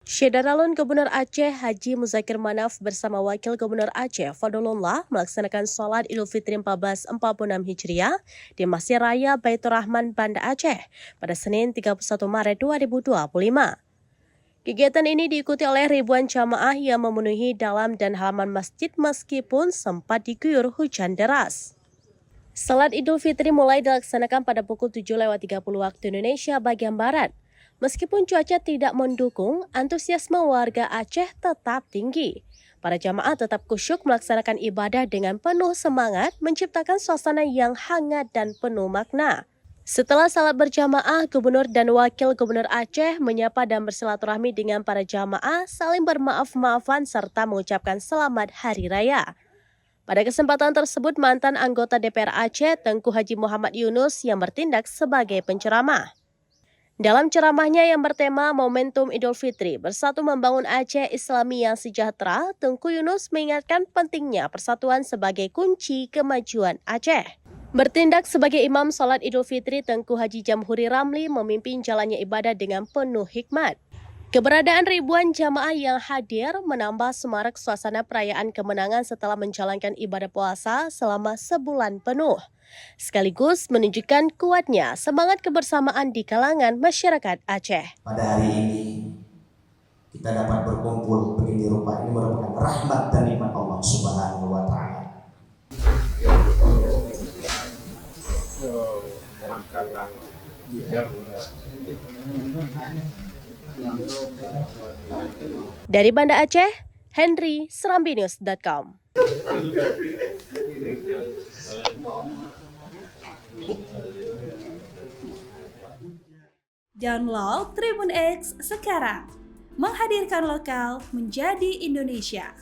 Syederalun Gubernur Aceh Haji Muzakir Manaf bersama Wakil Gubernur Aceh Fadlullah melaksanakan sholat Idul Fitri 1446 Hijriah di Masjid Raya Baitur Rahman Banda Aceh pada Senin 31 Maret 2025. Kegiatan ini diikuti oleh ribuan jamaah yang memenuhi dalam dan halaman masjid meskipun sempat diguyur hujan deras. Salat Idul Fitri mulai dilaksanakan pada pukul 7.30 waktu Indonesia bagian Barat. Meskipun cuaca tidak mendukung, antusiasme warga Aceh tetap tinggi. Para jamaah tetap kusyuk melaksanakan ibadah dengan penuh semangat, menciptakan suasana yang hangat dan penuh makna. Setelah salat berjamaah, Gubernur dan Wakil Gubernur Aceh menyapa dan bersilaturahmi dengan para jamaah, saling bermaaf-maafan serta mengucapkan selamat Hari Raya. Pada kesempatan tersebut, mantan anggota DPR Aceh, Tengku Haji Muhammad Yunus yang bertindak sebagai penceramah. Dalam ceramahnya yang bertema Momentum Idul Fitri, Bersatu Membangun Aceh Islami yang Sejahtera, Tengku Yunus mengingatkan pentingnya persatuan sebagai kunci kemajuan Aceh. Bertindak sebagai imam salat Idul Fitri, Tengku Haji Jamhuri Ramli memimpin jalannya ibadah dengan penuh hikmat. Keberadaan ribuan jamaah yang hadir menambah semarak suasana perayaan kemenangan setelah menjalankan ibadah puasa selama sebulan penuh. Sekaligus menunjukkan kuatnya semangat kebersamaan di kalangan masyarakat Aceh. Pada hari ini kita dapat berkumpul begini rupa, ini merupakan rahmat dan nikmat Allah Subhanahu wa Ta'ala. Dari Banda Aceh, Henry, serambinews.com. Download Tribun X sekarang, menghadirkan lokal menjadi Indonesia.